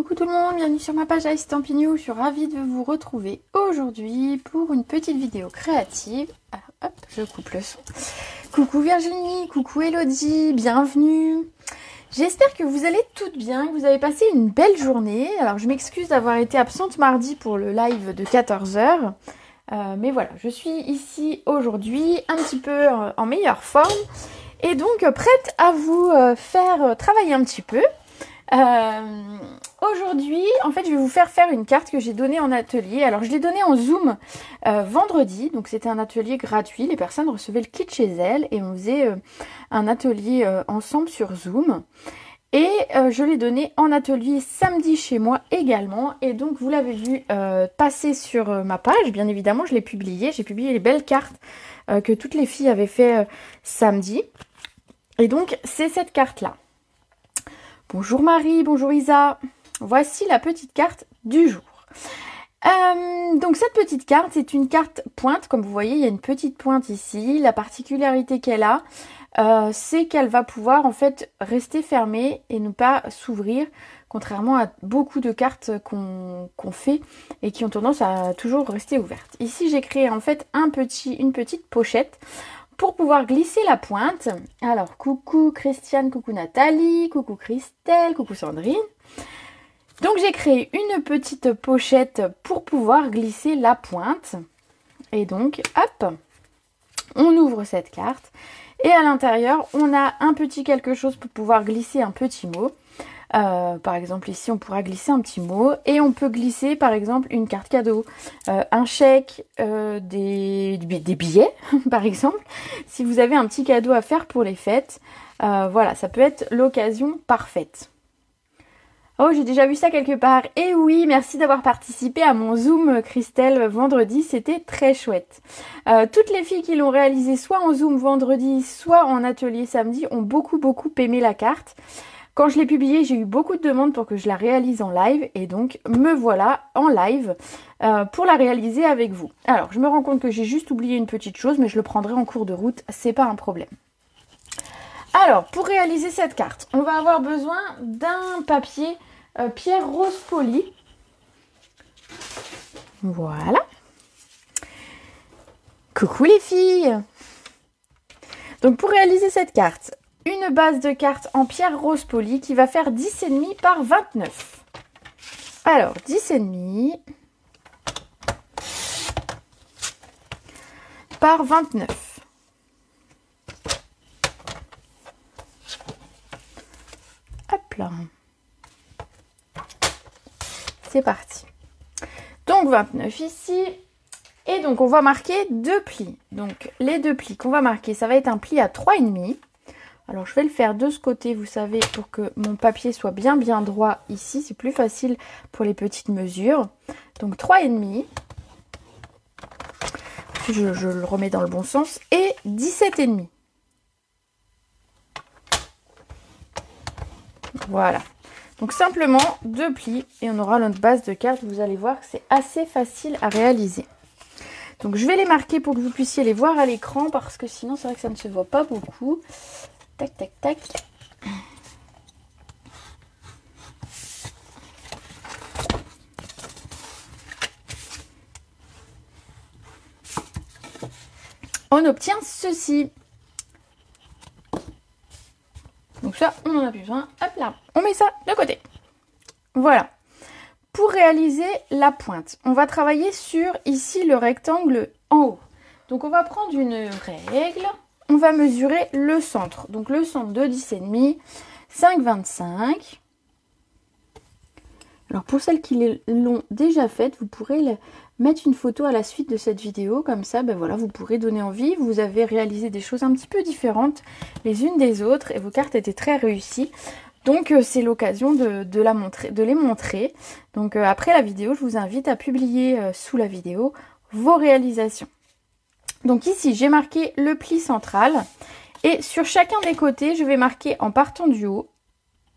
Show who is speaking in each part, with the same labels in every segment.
Speaker 1: Coucou tout le monde, bienvenue sur ma page Ice Stampignou, je suis ravie de vous retrouver aujourd'hui pour une petite vidéo créative. Alors hop, je coupe le son. Coucou Virginie, coucou Elodie, bienvenue. J'espère que vous allez toutes bien, que vous avez passé une belle journée. Alors je m'excuse d'avoir été absente mardi pour le live de 14 h. Mais voilà, je suis ici aujourd'hui un petit peu en meilleure forme et donc prête à vous faire travailler un petit peu. Aujourd'hui, en fait, je vais vous faire une carte que j'ai donnée en atelier. Alors, je l'ai donnée en Zoom vendredi. Donc, c'était un atelier gratuit. Les personnes recevaient le kit chez elles et on faisait un atelier ensemble sur Zoom. Et je l'ai donné en atelier samedi chez moi également. Et donc, vous l'avez vu passer sur ma page. Bien évidemment, je l'ai publié. J'ai publié les belles cartes que toutes les filles avaient fait samedi. Et donc, c'est cette carte-là. Bonjour Marie, bonjour Isa. Voici la petite carte du jour. Donc cette petite carte, c'est une carte pointe. Comme vous voyez, il y a une petite pointe ici. La particularité qu'elle a, c'est qu'elle va pouvoir en fait rester fermée et ne pas s'ouvrir, contrairement à beaucoup de cartes qu'on fait et qui ont tendance à toujours rester ouvertes. Ici, j'ai créé en fait une petite pochette pour pouvoir glisser la pointe. Alors, coucou Christiane, coucou Nathalie, coucou Christelle, coucou Sandrine. Donc, j'ai créé une petite pochette pour pouvoir glisser la pointe. Et donc, hop, on ouvre cette carte. Et à l'intérieur, on a un petit quelque chose pour pouvoir glisser un petit mot. Par exemple, ici, on pourra glisser un petit mot. Et on peut glisser, par exemple, une carte cadeau, un chèque, des billets, par exemple. Si vous avez un petit cadeau à faire pour les fêtes, voilà, ça peut être l'occasion parfaite. Oh, j'ai déjà vu ça quelque part. Et oui, merci d'avoir participé à mon Zoom, Christelle, vendredi. C'était très chouette. Toutes les filles qui l'ont réalisé soit en Zoom vendredi, soit en atelier samedi, ont beaucoup aimé la carte. Quand je l'ai publiée, j'ai eu beaucoup de demandes pour que je la réalise en live. Et donc, me voilà en live pour la réaliser avec vous. Alors, je me rends compte que j'ai juste oublié une petite chose, mais je le prendrai en cours de route. C'est pas un problème. Alors, pour réaliser cette carte, on va avoir besoin d'un papier pierre rose poli. Voilà. Coucou les filles. Donc, pour réaliser cette carte, une base de carte en pierre rose poli qui va faire 10,5 par 29. Alors, 10,5 par 29. Hop là. C'est parti. Donc, 29 ici. Et donc, on va marquer 2 plis. Donc, les 2 plis qu'on va marquer, ça va être un pli à 3,5. Alors, je vais le faire de ce côté, vous savez, pour que mon papier soit bien droit ici. C'est plus facile pour les petites mesures. Donc, 3,5. Je le remets dans le bon sens. Et 17,5. Voilà. Donc, simplement 2 plis et on aura notre base de carte. Vous allez voir que c'est assez facile à réaliser. Donc, je vais les marquer pour que vous puissiez les voir à l'écran parce que sinon, c'est vrai que ça ne se voit pas beaucoup. Tac, tac, tac. On obtient ceci. Donc ça, on n'en a plus besoin. Hop là, on met ça de côté. Voilà. Pour réaliser la pointe, on va travailler sur ici le rectangle en haut. Donc on va prendre une règle. On va mesurer le centre. Donc le centre de 10,5, 5,25. Alors pour celles qui l'ont déjà faite, vous pourrez mettre une photo à la suite de cette vidéo. Comme ça, ben voilà, vous pourrez donner envie. Vous avez réalisé des choses un petit peu différentes les unes des autres et vos cartes étaient très réussies. Donc c'est l'occasion de les montrer. Donc après la vidéo, je vous invite à publier sous la vidéo vos réalisations. Donc ici, j'ai marqué le pli central. Et sur chacun des côtés, je vais marquer en partant du haut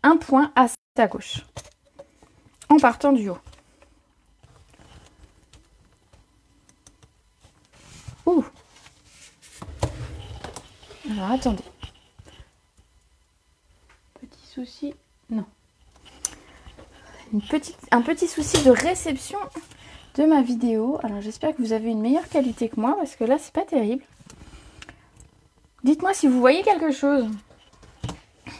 Speaker 1: un point à gauche. En partant du haut. Ouh. Alors attendez. Petit souci. Non. un petit souci de réception de ma vidéo. Alors j'espère que vous avez une meilleure qualité que moi parce que là c'est pas terrible. Dites-moi si vous voyez quelque chose.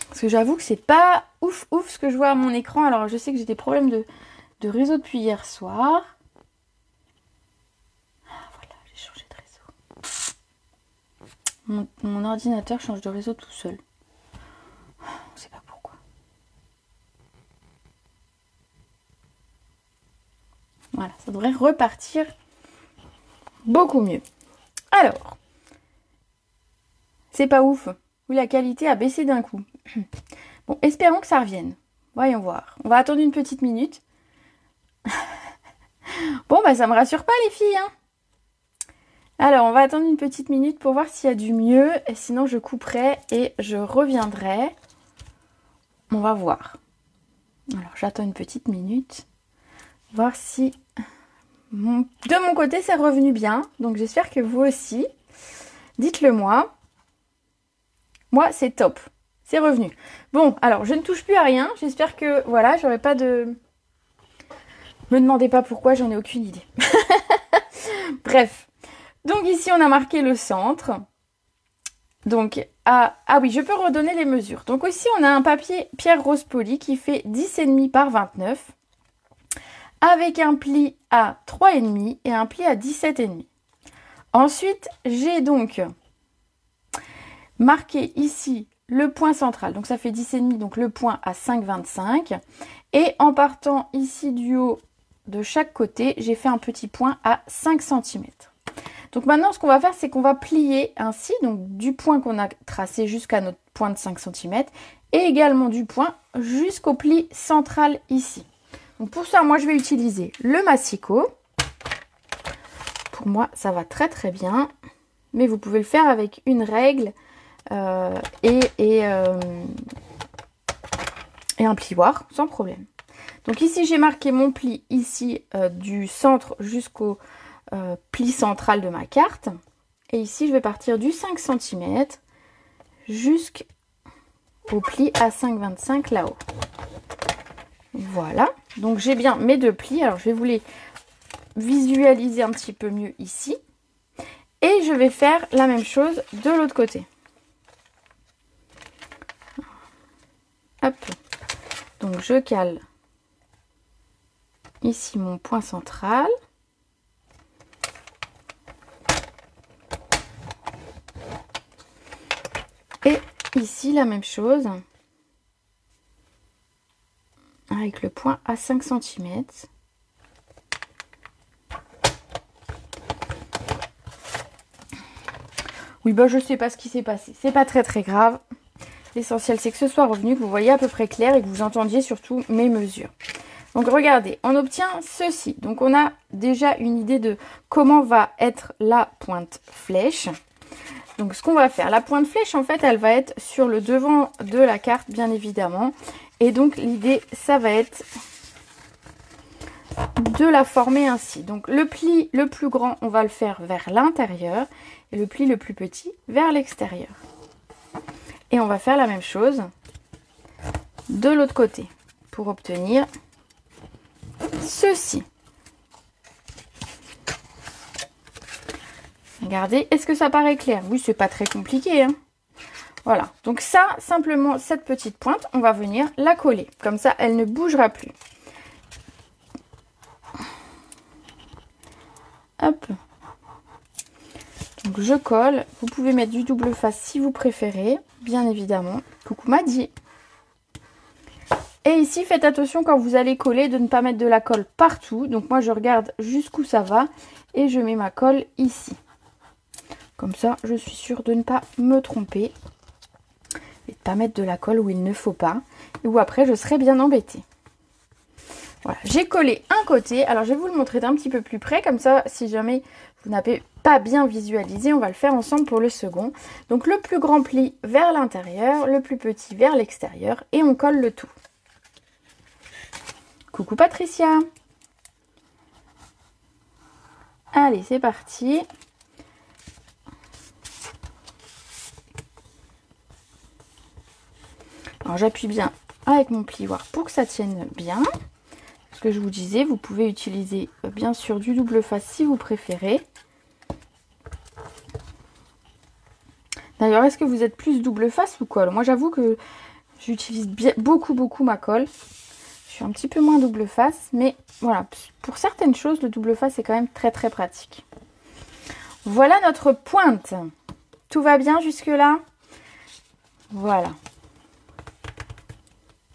Speaker 1: Parce que j'avoue que c'est pas ouf ce que je vois à mon écran. Alors je sais que j'ai des problèmes de réseau depuis hier soir. Ah voilà, j'ai changé de réseau. Mon ordinateur change de réseau tout seul. On sait pas pourquoi. Voilà, ça devrait repartir beaucoup mieux. Alors, c'est pas ouf. Oui, la qualité a baissé d'un coup. Bon, espérons que ça revienne. Voyons voir. On va attendre une petite minute. Bon, bah ça me rassure pas les filles, hein. Alors, on va attendre une petite minute pour voir s'il y a du mieux. Et sinon, je couperai et je reviendrai. On va voir. Alors, j'attends une petite minute. Voir si... De mon côté, c'est revenu bien. Donc, j'espère que vous aussi. Dites-le moi. Moi, c'est top. C'est revenu. Bon, alors, je ne touche plus à rien. J'espère que, voilà, j'aurai pas de... Me demandez pas pourquoi, j'en ai aucune idée. Bref. Donc, ici, on a marqué le centre. Donc, ah oui, je peux redonner les mesures. Donc, ici, on a un papier pierre rose poli qui fait 10,5 par 29. Avec un pli à 3,5 et un pli à 17,5. Ensuite, j'ai donc marqué ici le point central. Donc, ça fait 10,5, donc le point à 5,25. Et en partant ici du haut de chaque côté, j'ai fait un petit point à 5 cm. Donc, maintenant, ce qu'on va faire, c'est qu'on va plier ainsi, donc du point qu'on a tracé jusqu'à notre point de 5 cm et également du point jusqu'au pli central ici. Donc pour ça, moi, je vais utiliser le massicot. Pour moi, ça va très très bien. Mais vous pouvez le faire avec une règle et un plioir, sans problème. Donc ici, j'ai marqué mon pli ici du centre jusqu'au pli central de ma carte. Et ici, je vais partir du 5 cm jusqu'au pli à 5,25 là-haut. Voilà, donc j'ai bien mes deux plis. Alors je vais vous les visualiser un petit peu mieux ici. Et je vais faire la même chose de l'autre côté. Hop. Donc je cale ici mon point central. Et ici la même chose. Avec le point à 5 cm. Oui, bah je sais pas ce qui s'est passé. C'est pas très très grave. L'essentiel, c'est que ce soit revenu, que vous voyez à peu près clair et que vous entendiez surtout mes mesures. Donc regardez, on obtient ceci. Donc on a déjà une idée de comment va être la pointe flèche. Donc ce qu'on va faire, la pointe flèche, en fait, elle va être sur le devant de la carte, bien évidemment. Et donc l'idée, ça va être de la former ainsi. Donc le pli le plus grand, on va le faire vers l'intérieur. Et le pli le plus petit, vers l'extérieur. Et on va faire la même chose de l'autre côté. Pour obtenir ceci. Regardez, est-ce que ça paraît clair? Oui, c'est pas très compliqué, hein. Voilà, donc ça, simplement, cette petite pointe, on va venir la coller. Comme ça, elle ne bougera plus. Hop. Donc je colle. Vous pouvez mettre du double face si vous préférez, bien évidemment. Coucou Maddy. Et ici, faites attention quand vous allez coller de ne pas mettre de la colle partout. Donc moi, je regarde jusqu'où ça va et je mets ma colle ici. Comme ça, je suis sûre de ne pas me tromper. Et de ne pas mettre de la colle où il ne faut pas. Et où après, je serai bien embêtée. Voilà, j'ai collé un côté. Alors, je vais vous le montrer d'un petit peu plus près. Comme ça, si jamais vous n'avez pas bien visualisé, on va le faire ensemble pour le second. Donc, le plus grand pli vers l'intérieur, le plus petit vers l'extérieur. Et on colle le tout. Coucou Patricia. Allez, c'est parti. Alors j'appuie bien avec mon plioir pour que ça tienne bien. que je vous disais, vous pouvez utiliser bien sûr du double face si vous préférez. D'ailleurs, est-ce que vous êtes plus double face ou colle? Moi, j'avoue que j'utilise beaucoup ma colle. Je suis un petit peu moins double face, mais voilà, pour certaines choses, le double face est quand même très pratique. Voilà notre pointe. Tout va bien jusque-là? Voilà.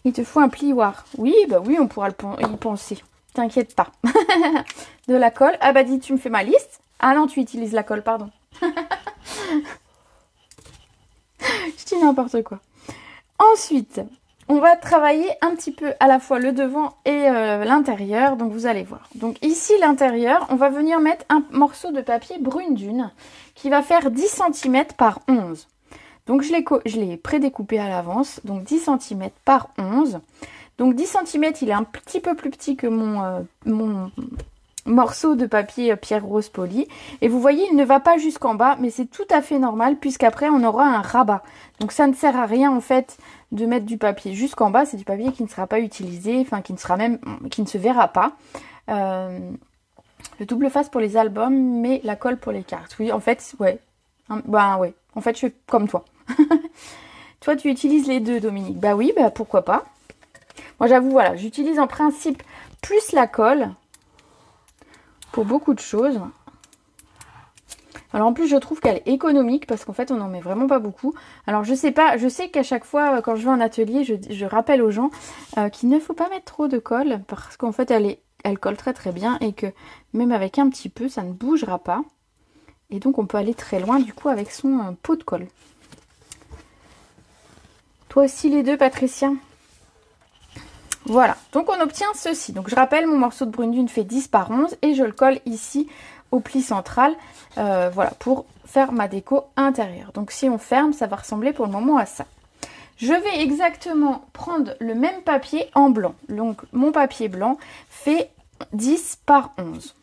Speaker 1: Il te faut un plioir. Oui, bah oui, on pourra y penser. T'inquiète pas. De la colle. Ah bah dis, tu me fais ma liste? Ah non, tu utilises la colle, pardon. Je dis n'importe quoi. Ensuite, on va travailler un petit peu à la fois le devant et l'intérieur. Donc vous allez voir. Donc ici, l'intérieur, on va venir mettre un morceau de papier brune dune qui va faire 10 cm par 11. Donc je l'ai prédécoupé à l'avance. Donc 10 cm par 11. Donc 10 cm, il est un petit peu plus petit que mon morceau de papier pierre rose poli. Et vous voyez, il ne va pas jusqu'en bas, mais c'est tout à fait normal puisqu'après on aura un rabat. Donc ça ne sert à rien en fait de mettre du papier jusqu'en bas. C'est du papier qui ne sera pas utilisé, enfin qui ne se verra pas. Le double face pour les albums, mais la colle pour les cartes. Oui, en fait, ouais. Ouais. En fait, je suis comme toi. Toi, tu utilises les deux, Dominique. Bah oui, bah pourquoi pas. Moi, j'avoue, voilà, j'utilise en principe plus la colle pour beaucoup de choses. Alors en plus, je trouve qu'elle est économique parce qu'en fait, on n'en met vraiment pas beaucoup. Alors je sais pas, je sais qu'à chaque fois, quand je vais en atelier, je rappelle aux gens qu'il ne faut pas mettre trop de colle parce qu'en fait, elle colle très bien et que même avec un petit peu, ça ne bougera pas. Et donc, on peut aller très loin du coup avec son pot de colle. Toi aussi les deux, Patricia? Voilà, donc on obtient ceci. Donc je rappelle, mon morceau de brune dune fait 10 par 11 et je le colle ici au pli central, voilà, pour faire ma déco intérieure. Donc si on ferme, ça va ressembler pour le moment à ça. Je vais exactement prendre le même papier en blanc. Donc mon papier blanc fait 10 par 11.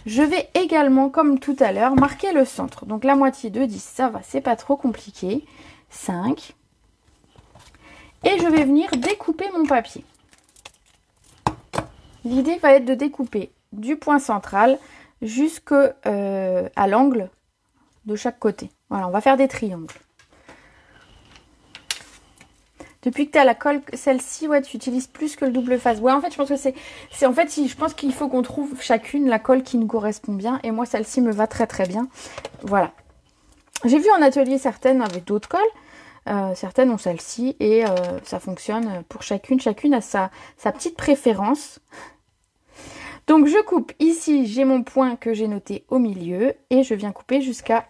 Speaker 1: Je vais également, comme tout à l'heure, marquer le centre. Donc la moitié de 10, ça va, c'est pas trop compliqué. 5. Et je vais venir découper mon papier. L'idée va être de découper du point central jusqu'à l'angle de chaque côté. Voilà, on va faire des triangles. Depuis que tu as la colle, celle-ci, ouais, tu utilises plus que le double face. Ouais, en fait, je pense que je pense qu'il faut qu'on trouve chacune la colle qui nous correspond bien. Et moi, celle-ci me va très bien. Voilà. J'ai vu en atelier certaines avec d'autres colles. Certaines ont celle-ci et ça fonctionne pour chacune. Chacune a sa petite préférence. Donc je coupe ici, j'ai mon point que j'ai noté au milieu et je viens couper jusqu'à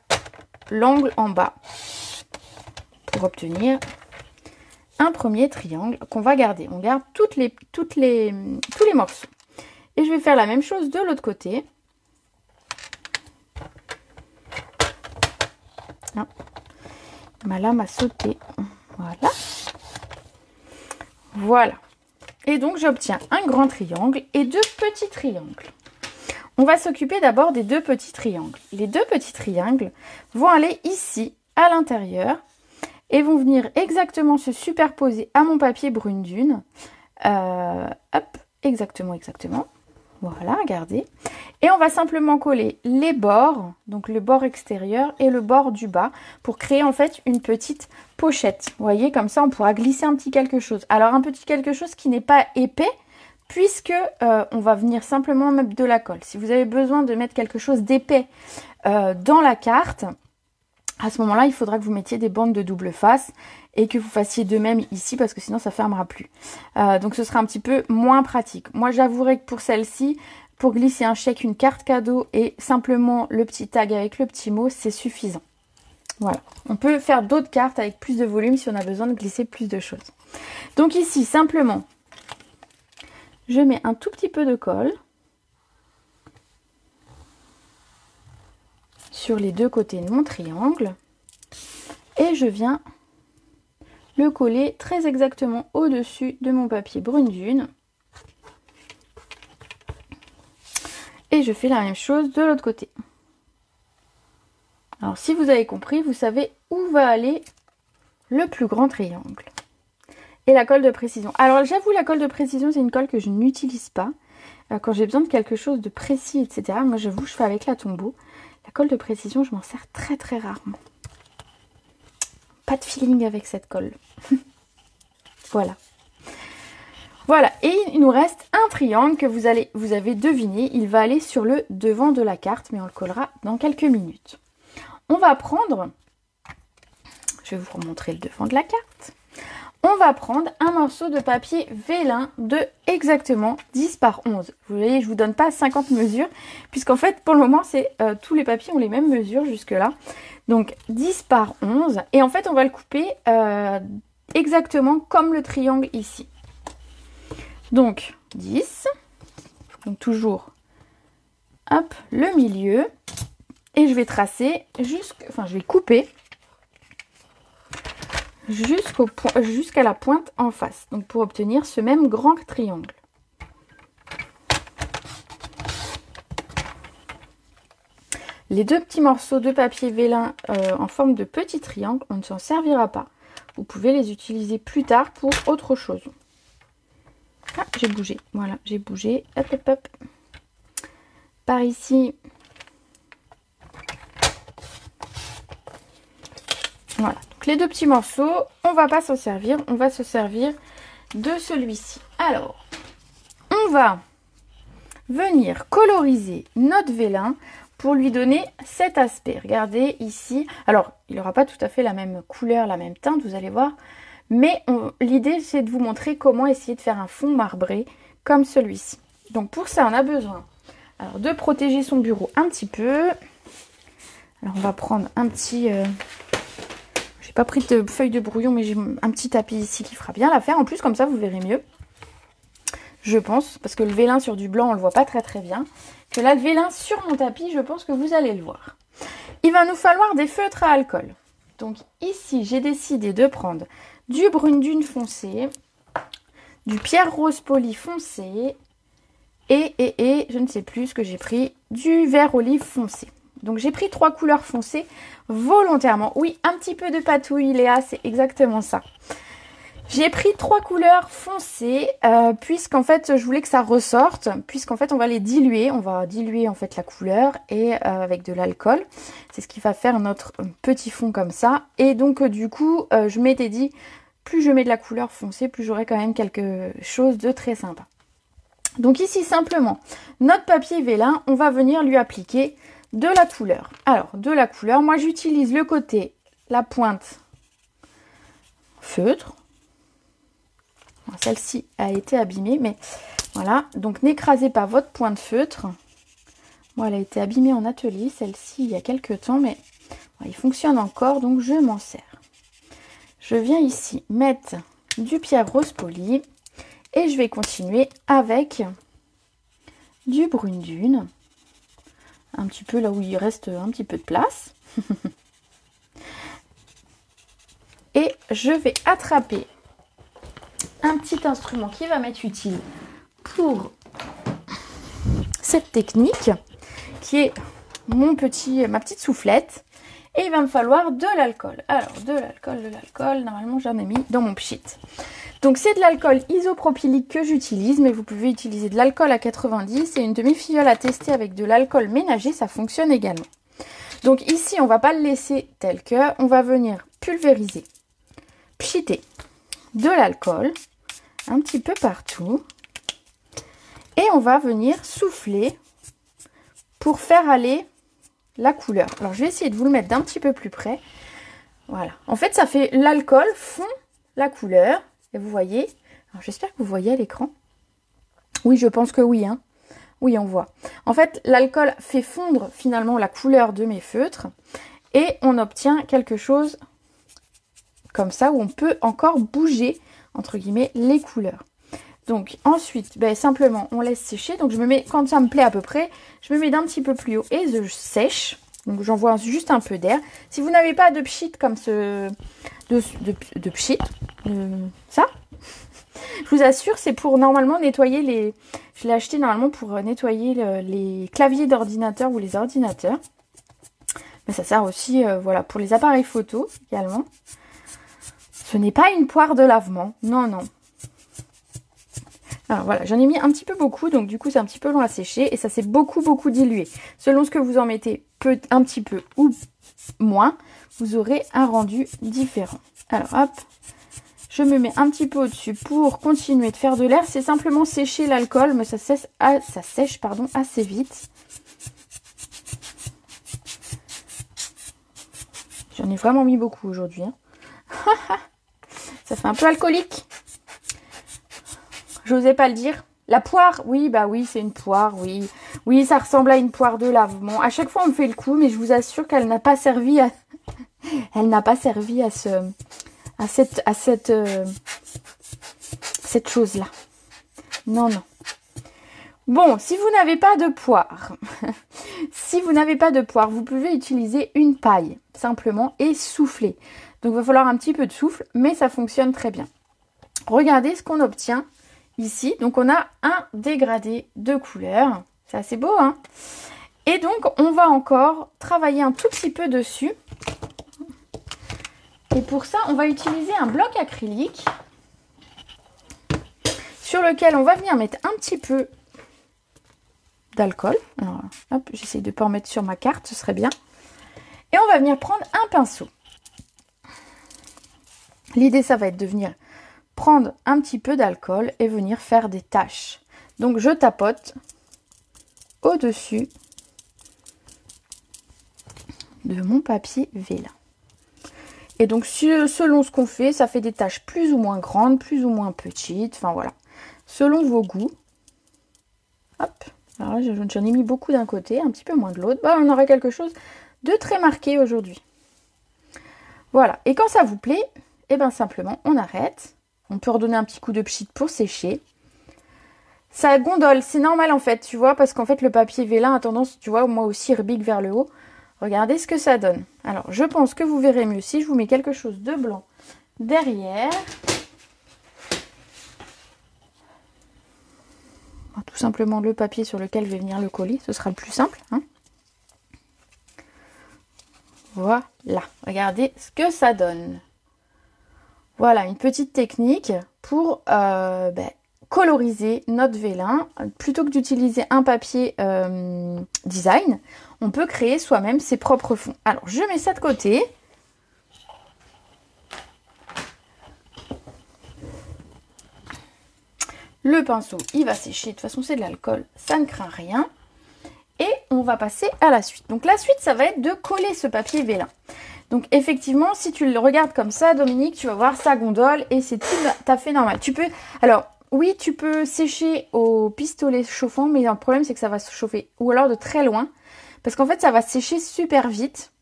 Speaker 1: l'angle en bas pour obtenir un premier triangle qu'on va garder. On garde tous les morceaux. Et je vais faire la même chose de l'autre côté. Ah, ma lame a sauté. Voilà. Voilà. Et donc, j'obtiens un grand triangle et deux petits triangles. On va s'occuper d'abord des deux petits triangles. Les deux petits triangles vont aller ici, à l'intérieur, et vont venir exactement se superposer à mon papier brune dune. Hop, exactement. Voilà, regardez. Et on va simplement coller les bords, donc le bord extérieur et le bord du bas, pour créer en fait une petite pochette. Vous voyez, comme ça, on pourra glisser un petit quelque chose. Alors, un petit quelque chose qui n'est pas épais, puisque on va venir simplement mettre de la colle. Si vous avez besoin de mettre quelque chose d'épais dans la carte, à ce moment-là, il faudra que vous mettiez des bandes de double face et que vous fassiez de même ici parce que sinon ça ne fermera plus. Donc ce sera un petit peu moins pratique. Moi, j'avouerai que pour celle-ci, pour glisser un chèque, une carte cadeau et simplement le petit tag avec le petit mot, c'est suffisant. Voilà. On peut faire d'autres cartes avec plus de volume si on a besoin de glisser plus de choses. Donc ici, simplement, je mets un tout petit peu de colle sur les deux côtés de mon triangle et je viens le coller très exactement au-dessus de mon papier brune dune. Et je fais la même chose de l'autre côté. Alors si vous avez compris, vous savez où va aller le plus grand triangle. Et la colle de précision. Alors j'avoue, la colle de précision, c'est une colle que je n'utilise pas. quand j'ai besoin de quelque chose de précis, etc. Moi, j'avoue, je fais avec la Tombow. La colle de précision, je m'en sers très très rarement. Pas de feeling avec cette colle. Voilà. Voilà, et il nous reste un triangle que vous avez deviné. Il va aller sur le devant de la carte, mais on le collera dans quelques minutes. On va prendre, je vais vous remontrer le devant de la carte. On va prendre un morceau de papier vélin de exactement 10 par 11. Vous voyez, je ne vous donne pas 50 mesures, puisqu'en fait, pour le moment, tous les papiers ont les mêmes mesures jusque-là. Donc, 10 par 11. Et en fait, on va le couper exactement comme le triangle ici. Donc, 10. Donc, toujours, hop, le milieu. Et je vais tracer je vais couper jusqu'à la pointe en face. Donc, pour obtenir ce même grand triangle. Les deux petits morceaux de papier vélin en forme de petit triangle, on ne s'en servira pas. Vous pouvez les utiliser plus tard pour autre chose. Ah, j'ai bougé. Voilà, j'ai bougé. Hop, hop, hop. Par ici. Voilà. Donc, les deux petits morceaux, on va pas s'en servir. On va se servir de celui-ci. Alors, on va venir coloriser notre vélin pour lui donner cet aspect. Regardez ici. Alors, il n'aura pas tout à fait la même couleur, la même teinte, vous allez voir. Mais l'idée, c'est de vous montrer comment essayer de faire un fond marbré comme celui-ci. Donc, pour ça, on a besoin de protéger son bureau un petit peu. Alors, on va prendre un petit... j'ai pas pris de feuille de brouillon, mais j'ai un petit tapis ici qui fera bien l'affaire. En plus, comme ça, vous verrez mieux. Je pense, parce que le vélin sur du blanc, on le voit pas très très bien. Que là, le vélin sur mon tapis, je pense que vous allez le voir. Il va nous falloir des feutres à alcool. Donc ici, j'ai décidé de prendre du brune dune foncé, du pierre rose poli foncé et je ne sais plus ce que j'ai pris, du vert olive foncé. Donc j'ai pris 3 couleurs foncées volontairement. Oui, un petit peu de patouille, Léa, c'est exactement ça. J'ai pris 3 couleurs foncées puisqu'en fait je voulais que ça ressorte, puisqu'en fait on va les diluer, on va diluer en fait la couleur et avec de l'alcool. C'est ce qui va faire notre petit fond comme ça. Et donc du coup je m'étais dit, plus je mets de la couleur foncée, plus j'aurai quand même quelque chose de très sympa. Donc ici simplement, notre papier vélin, on va venir lui appliquer de la couleur. Alors de la couleur, moi j'utilise le côté, la pointe feutre. Celle-ci a été abîmée, mais voilà. Donc, n'écrasez pas votre pointe de feutre. Moi, elle a été abîmée en atelier, celle-ci, il y a quelques temps, mais il fonctionne encore, donc je m'en sers. Je viens ici mettre du pierre rose poli et je vais continuer avec du brune dune. Un petit peu là où il reste un petit peu de place. Et je vais attraper un petit instrument qui va m'être utile pour cette technique, qui est ma petite soufflette. Et il va me falloir de l'alcool. Alors, de l'alcool, normalement j'en ai mis dans mon pchit. Donc c'est de l'alcool isopropylique que j'utilise, mais vous pouvez utiliser de l'alcool à 90 et une demi-fiole à tester avec de l'alcool ménager, ça fonctionne également. Donc ici, on ne va pas le laisser tel que, on va venir pulvériser, pchiter de l'alcool un petit peu partout et on va venir souffler pour faire aller la couleur. Alors je vais essayer de vous le mettre d'un petit peu plus près. Voilà, en fait ça fait l'alcool fond la couleur et vous voyez, alors j'espère que vous voyez à l'écran. Oui, je pense que oui, hein. Oui, on voit. En fait l'alcool fait fondre finalement la couleur de mes feutres et on obtient quelque chose comme ça où on peut encore bouger entre guillemets les couleurs. Donc ensuite, simplement on laisse sécher. Donc je me mets, quand ça me plaît à peu près, je me mets d'un petit peu plus haut et je sèche. Donc j'envoie juste un peu d'air. Si vous n'avez pas de pchit comme ce, de pchit, ça, je vous assure, c'est pour normalement nettoyer les... Je l'ai acheté normalement pour nettoyer les claviers d'ordinateur ou les ordinateurs. Mais ça sert aussi, voilà, pour les appareils photo également. Ce n'est pas une poire de lavement, non, non. Alors voilà, j'en ai mis un petit peu beaucoup, donc du coup c'est un petit peu long à sécher et ça s'est beaucoup dilué. Selon ce que vous en mettez un petit peu ou moins, vous aurez un rendu différent. Alors hop, je me mets un petit peu au-dessus pour continuer de faire de l'air. C'est simplement sécher l'alcool, mais ça sèche assez vite. J'en ai vraiment mis beaucoup aujourd'hui. Hein. Ça fait un peu alcoolique. J'osais pas le dire. La poire, oui, bah oui, c'est une poire, oui. Oui, ça ressemble à une poire de lavement. À chaque fois, on me fait le coup, mais je vous assure qu'elle n'a pas servi à... Elle n'a pas servi à cette chose-là. Non. Bon, si vous n'avez pas de poire, vous pouvez utiliser une paille, simplement, et souffler. Donc, il va falloir un petit peu de souffle, mais ça fonctionne très bien. Regardez ce qu'on obtient ici. Donc, on a un dégradé de couleur. C'est assez beau, hein? Et donc, on va encore travailler un tout petit peu dessus. Et pour ça, on va utiliser un bloc acrylique sur lequel on va venir mettre un petit peu d'alcool. Alors, hop, j'essaie de ne pas en mettre sur ma carte, ce serait bien. Et on va venir prendre un pinceau. L'idée, ça va être de venir prendre un petit peu d'alcool et venir faire des taches. Donc, je tapote au-dessus de mon papier vélin. Et donc, selon ce qu'on fait, ça fait des taches plus ou moins grandes, plus ou moins petites. Enfin, voilà. Selon vos goûts. Hop. Alors là, j'en ai mis beaucoup d'un côté, un petit peu moins de l'autre. Bah, on aurait quelque chose de très marqué aujourd'hui. Voilà. Et quand ça vous plaît, et bien simplement, on arrête. On peut redonner un petit coup de pchit pour sécher. Ça gondole. C'est normal, en fait, tu vois, parce qu'en fait, le papier vélin a tendance, tu vois, moi aussi, rebique vers le haut. Regardez ce que ça donne. Alors, je pense que vous verrez mieux si je vous mets quelque chose de blanc derrière. Tout simplement le papier sur lequel va venir le colis. Ce sera le plus simple. Hein. Voilà. Regardez ce que ça donne. Voilà, une petite technique pour coloriser notre vélin. Plutôt que d'utiliser un papier design, on peut créer soi-même ses propres fonds. Alors, je mets ça de côté. Le pinceau, il va sécher. De toute façon, c'est de l'alcool. Ça ne craint rien. Et on va passer à la suite. Donc, la suite, ça va être de coller ce papier vélin. Donc, effectivement, si tu le regardes comme ça, Dominique, tu vas voir, ça gondole et c'est tout à fait normal. Tu peux... Alors... Oui, tu peux sécher au pistolet chauffant, mais le problème, c'est que ça va se chauffer. Ou alors de très loin, parce qu'en fait, ça va sécher super vite.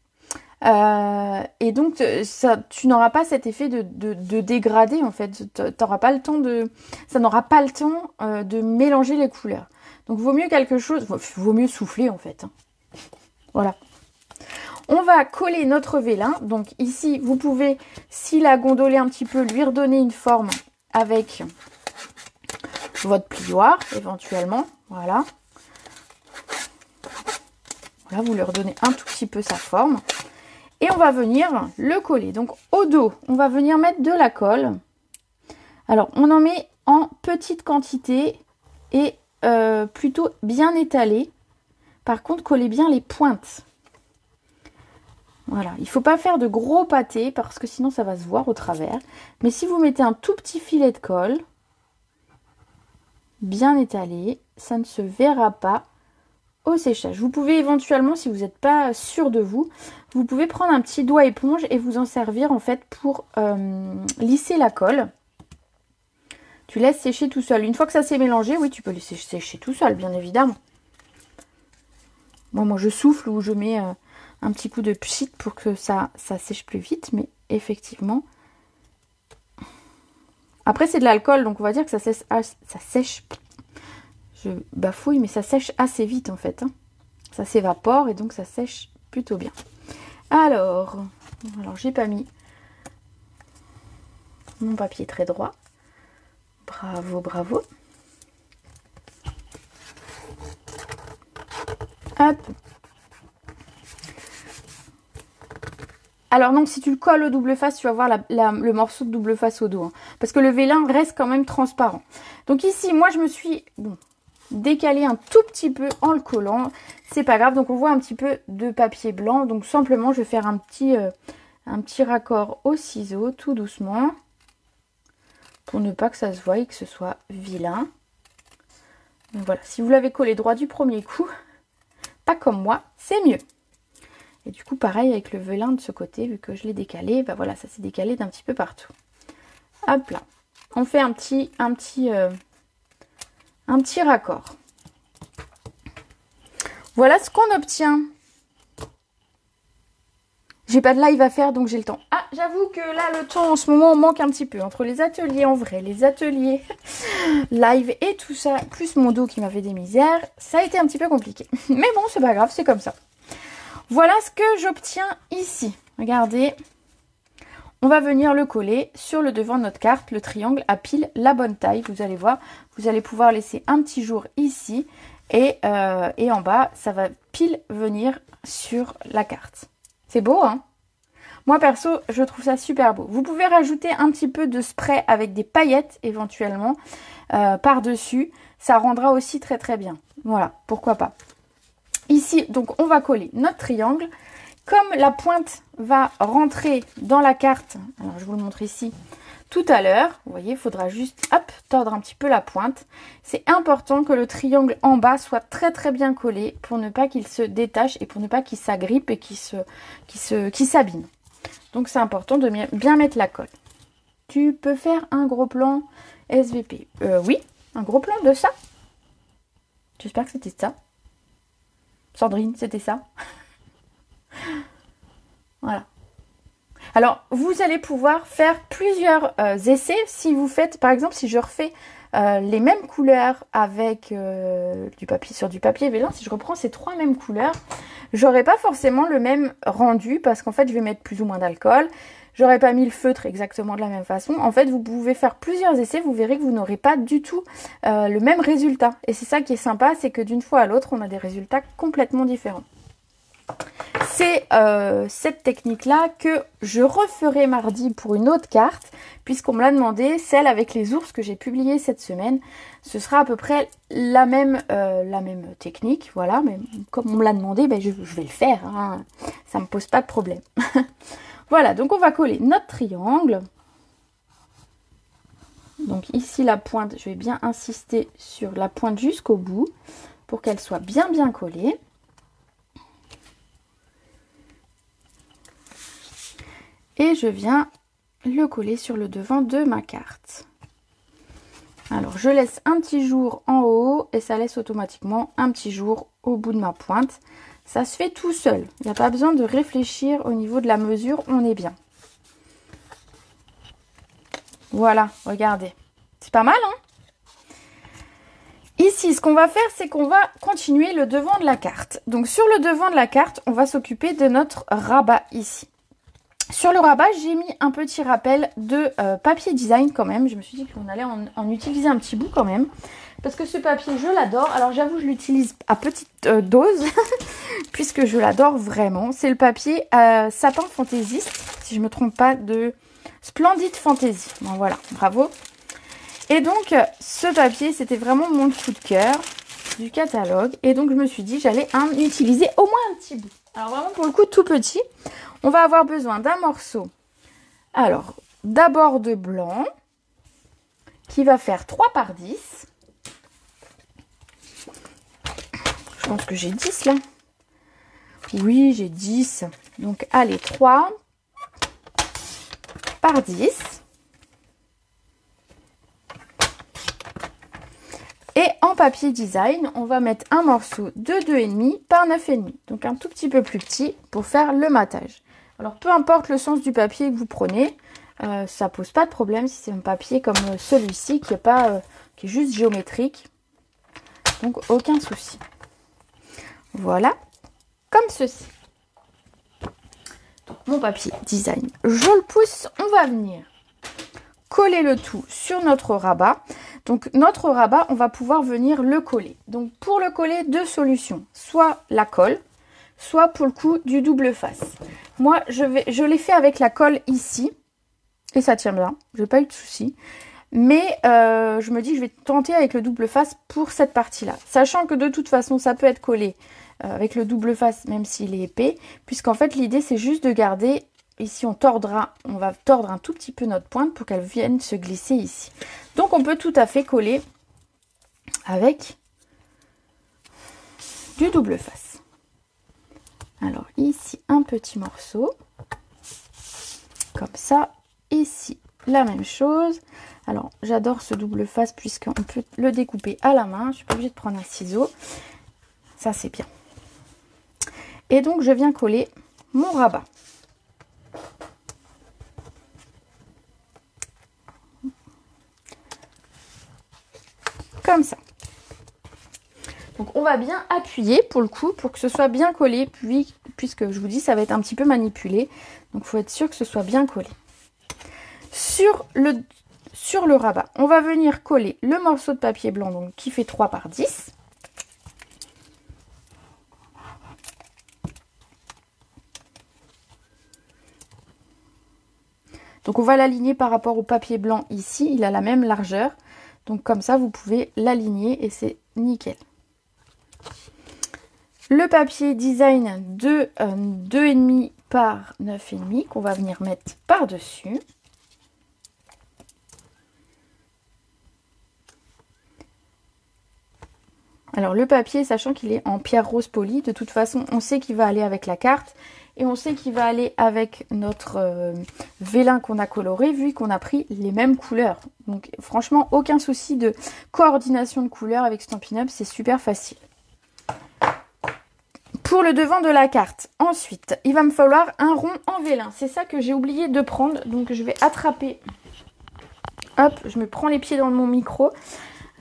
Speaker 1: Et donc, tu n'auras pas cet effet de dégradé, en fait. T'auras pas le temps ça n'aura pas le temps de mélanger les couleurs. Donc, vaut mieux souffler, en fait. Hein. Voilà. On va coller notre vélin. Donc, ici, vous pouvez, s'il a gondolé un petit peu, lui redonner une forme avec... votre plioir éventuellement, voilà. Voilà, vous lui redonnez un tout petit peu sa forme. Et on va venir le coller. Donc au dos, on va venir mettre de la colle. Alors on en met en petite quantité et plutôt bien étalé. Par contre, collez bien les pointes. Voilà, il ne faut pas faire de gros pâtés parce que sinon ça va se voir au travers. Mais si vous mettez un tout petit filet de colle, bien étalé, ça ne se verra pas au séchage. Vous pouvez éventuellement, si vous n'êtes pas sûr de vous, vous pouvez prendre un petit doigt éponge et vous en servir en fait pour lisser la colle. Tu laisses sécher tout seul. Une fois que ça s'est mélangé, oui, tu peux laisser sécher tout seul, bien évidemment. Moi je souffle ou je mets un petit coup de pchit pour que ça sèche plus vite, mais effectivement... Après, c'est de l'alcool, donc on va dire que ça sèche. Je bafouille, mais ça sèche assez vite en fait. Hein. Ça s'évapore et donc ça sèche plutôt bien. Alors j'ai pas mis mon papier très droit. Bravo, bravo. Hop. Alors non, si tu le colles au double face, tu vas voir le morceau de double face au dos. Hein, parce que le vélin reste quand même transparent. Donc ici, moi je me suis décalé un tout petit peu en le collant. C'est pas grave, donc on voit un petit peu de papier blanc. Donc simplement, je vais faire un petit raccord au ciseau, tout doucement. Pour ne pas que ça se voie et que ce soit vilain. Donc voilà, si vous l'avez collé droit du premier coup, pas comme moi, c'est mieux. Et du coup, pareil avec le velin de ce côté, vu que je l'ai décalé, bah voilà, ça s'est décalé d'un petit peu partout. Hop là. On fait un petit raccord. Voilà ce qu'on obtient. J'ai pas de live à faire, donc j'ai le temps. Ah, j'avoue que là, le temps en ce moment, on manque un petit peu. Entre les ateliers en vrai, les ateliers live et tout ça, plus mon dos qui m'a fait des misères, ça a été un petit peu compliqué. Mais bon, c'est pas grave, c'est comme ça. Voilà ce que j'obtiens ici. Regardez, on va venir le coller sur le devant de notre carte, le triangle à pile la bonne taille. Vous allez voir, vous allez pouvoir laisser un petit jour ici et en bas, ça va pile venir sur la carte. C'est beau, hein? Moi, perso, je trouve ça super beau. Vous pouvez rajouter un petit peu de spray avec des paillettes, éventuellement, par-dessus. Ça rendra aussi très très bien. Voilà, pourquoi pas. Ici, donc, on va coller notre triangle. Comme la pointe va rentrer dans la carte, alors je vous le montre ici, tout à l'heure, vous voyez, il faudra juste, hop, tordre un petit peu la pointe. C'est important que le triangle en bas soit très très bien collé pour ne pas qu'il se détache et pour ne pas qu'il s'agrippe et qu'il s'abîme. Donc c'est important de bien mettre la colle. Tu peux faire un gros plan SVP. Oui, un gros plan de ça. J'espère que c'était ça. Sandrine, c'était ça. Voilà. Alors, vous allez pouvoir faire plusieurs essais si vous faites, par exemple, si je refais les mêmes couleurs avec du papier sur du papier vélin, si je reprends ces trois mêmes couleurs, j'aurai pas forcément le même rendu parce qu'en fait, je vais mettre plus ou moins d'alcool. J'aurais pas mis le feutre exactement de la même façon. En fait, vous pouvez faire plusieurs essais, vous verrez que vous n'aurez pas du tout le même résultat. Et c'est ça qui est sympa, c'est que d'une fois à l'autre, on a des résultats complètement différents. C'est cette technique-là que je referai mardi pour une autre carte, puisqu'on me l'a demandé, celle avec les ours que j'ai publiée cette semaine. Ce sera à peu près la même technique, voilà, mais comme on me l'a demandé, ben je vais le faire, hein. Ça ne me pose pas de problème. Voilà, donc on va coller notre triangle. Donc ici la pointe, je vais bien insister sur la pointe jusqu'au bout pour qu'elle soit bien collée. Et je viens le coller sur le devant de ma carte. Alors je laisse un petit jour en haut et ça laisse automatiquement un petit jour au bout de ma pointe. Ça se fait tout seul. Il n'y a pas besoin de réfléchir au niveau de la mesure, on est bien. Voilà, regardez. C'est pas mal, hein? Ici, ce qu'on va faire, c'est qu'on va continuer le devant de la carte. Donc sur le devant de la carte, on va s'occuper de notre rabat ici. Sur le rabat, j'ai mis un petit rappel de papier design quand même. Je me suis dit qu'on allait en utiliser un petit bout quand même. Parce que ce papier, je l'adore. Alors j'avoue, je l'utilise à petite dose. Puisque je l'adore vraiment. C'est le papier Sapin Fantaisiste. Si je ne me trompe pas, de Splendid Fantasy. Bon voilà, bravo. Et donc, ce papier, c'était vraiment mon coup de cœur du catalogue. Et donc, je me suis dit, j'allais en utiliser au moins un petit bout. Alors vraiment, pour le coup, tout petit. On va avoir besoin d'un morceau. Alors, d'abord de blanc, qui va faire 3 par 10. Je pense que j'ai 10 là. Oui, j'ai 10. Donc, allez, 3 par 10. Et en papier design, on va mettre un morceau de 2,5 par 9,5. Donc un tout petit peu plus petit pour faire le matage. Alors peu importe le sens du papier que vous prenez, ça pose pas de problème si c'est un papier comme celui-ci qui est juste géométrique. Donc aucun souci. Voilà, comme ceci. Donc mon papier design, je le pousse, on va venir coller le tout sur notre rabat. Donc notre rabat, on va pouvoir venir le coller. Donc pour le coller, deux solutions. Soit la colle, soit pour le coup du double face. Moi, je l'ai fait avec la colle ici, et ça tient bien, j'ai pas eu de soucis. Mais je me dis que je vais tenter avec le double face pour cette partie-là. Sachant que de toute façon, ça peut être collé avec le double face, même s'il est épais. Puisqu'en fait, l'idée, c'est juste de garder... Ici, on va tordre un tout petit peu notre pointe pour qu'elle vienne se glisser ici. Donc, on peut tout à fait coller avec du double face. Alors, ici, un petit morceau. Comme ça. Ici, la même chose. Alors, j'adore ce double face puisqu'on peut le découper à la main. Je suis pas obligée de prendre un ciseau. Ça, c'est bien. Et donc, je viens coller mon rabat. Comme ça. Donc, on va bien appuyer pour le coup, pour que ce soit bien collé. Puisque je vous dis, ça va être un petit peu manipulé. Donc, il faut être sûr que ce soit bien collé. Sur le rabat, on va venir coller le morceau de papier blanc donc, qui fait 3 par 10. Donc on va l'aligner par rapport au papier blanc ici, il a la même largeur. Donc comme ça, vous pouvez l'aligner et c'est nickel. Le papier design de 2,5 par 9,5 qu'on va venir mettre par-dessus. Alors le papier, sachant qu'il est en pierre rose polie, de toute façon, on sait qu'il va aller avec la carte. Et on sait qu'il va aller avec notre vélin qu'on a coloré, vu qu'on a pris les mêmes couleurs. Donc franchement, aucun souci de coordination de couleurs avec Stampin' Up, c'est super facile. Pour le devant de la carte, ensuite, il va me falloir un rond en vélin. C'est ça que j'ai oublié de prendre, donc je vais attraper. Hop, je me prends les pieds dans mon micro.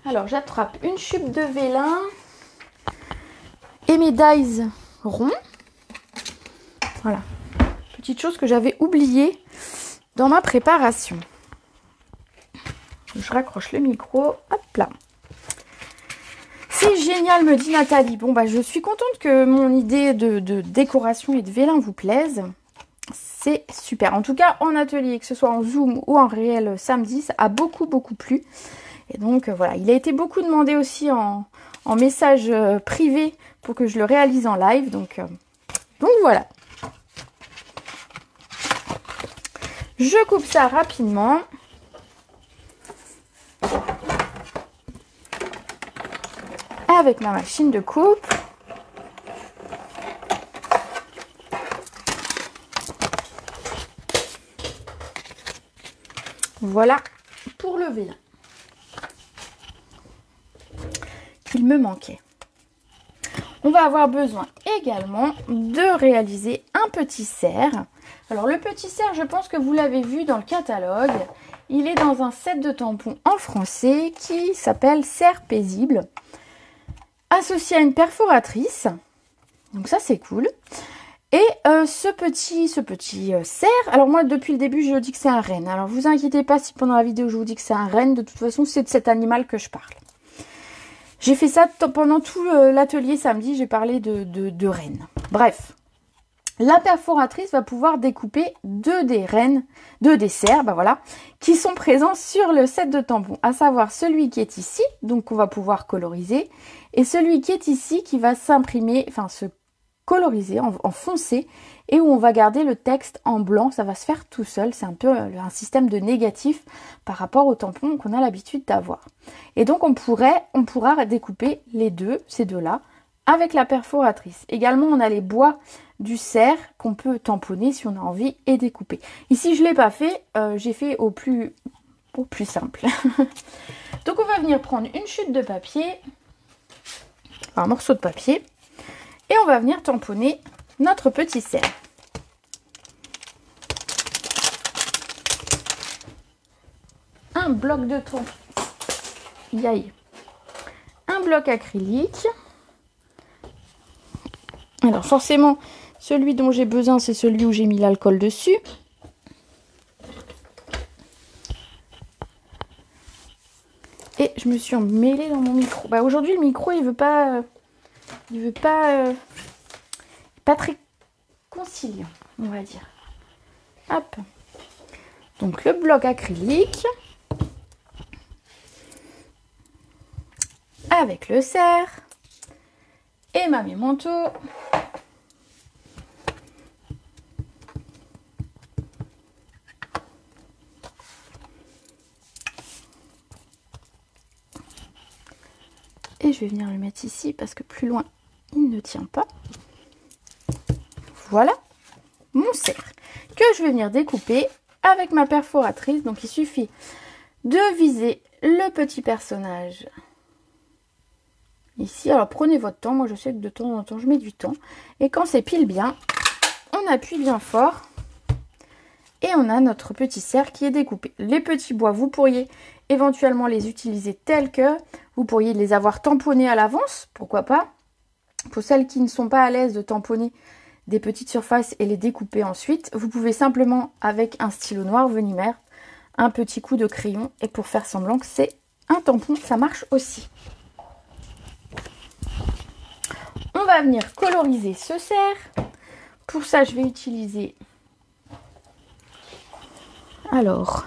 Speaker 1: Alors j'attrape une chute de vélin et mes dies ronds. Voilà, petite chose que j'avais oubliée dans ma préparation. Je raccroche le micro, hop là. C'est génial, me dit Nathalie. Bon, bah je suis contente que mon idée de décoration et de vélin vous plaise. C'est super. En tout cas, en atelier, que ce soit en Zoom ou en réel samedi, ça a beaucoup plu. Et donc, voilà, il a été beaucoup demandé aussi en message privé pour que je le réalise en live. Donc voilà. Je coupe ça rapidement. Avec ma machine de coupe. Voilà pour le vélin. Il me manquait. On va avoir besoin également de réaliser un petit cerf. Alors le petit cerf, je pense que vous l'avez vu dans le catalogue. Il est dans un set de tampons en français qui s'appelle Cerf paisible. Associé à une perforatrice. Donc ça c'est cool. Et ce petit cerf, alors moi depuis le début je dis que c'est un renne. Alors vous inquiétez pas si pendant la vidéo je vous dis que c'est un renne. De toute façon c'est de cet animal que je parle. J'ai fait ça pendant tout l'atelier samedi, j'ai parlé de rennes. Bref, la perforatrice va pouvoir découper deux des cerfs, bah voilà, qui sont présents sur le set de tampons, à savoir celui qui est ici, donc on va pouvoir coloriser, et celui qui est ici qui va s'imprimer, enfin se coloriser en foncé, et où on va garder le texte en blanc, ça va se faire tout seul, c'est un peu un système de négatif par rapport aux tampons qu'on a l'habitude d'avoir. Et donc on pourra découper ces deux-là, avec la perforatrice. Également, on a les bois du cerf qu'on peut tamponner si on a envie et découper. Ici, je ne l'ai pas fait, j'ai fait au plus simple. Donc on va venir prendre une chute de papier, un morceau de papier, et on va venir tamponner notre petit cerf. Un bloc de tampon. Un bloc acrylique. Alors forcément, celui dont j'ai besoin, c'est celui où j'ai mis l'alcool dessus. Et je me suis emmêlée dans mon micro. Bah, aujourd'hui, le micro, il veut pas pas très conciliant, on va dire. Hop. Donc le bloc acrylique avec le cerf et ma mémento. Et je vais venir le mettre ici parce que plus loin il ne tient pas. Voilà mon cerf que je vais venir découper avec ma perforatrice. Donc il suffit de viser le petit personnage ici. Alors prenez votre temps, moi je sais que de temps en temps je mets du temps. Et quand c'est pile bien, on appuie bien fort. Et on a notre petit cerf qui est découpé. Les petits bois, vous pourriez éventuellement les utiliser tels que. Vous pourriez les avoir tamponnés à l'avance, pourquoi pas. Pour celles qui ne sont pas à l'aise de tamponner des petites surfaces et les découper ensuite, vous pouvez simplement, avec un stylo noir venir mettre un petit coup de crayon et pour faire semblant que c'est un tampon, ça marche aussi. On va venir coloriser ce cerf. Pour ça, je vais utiliser... Alors,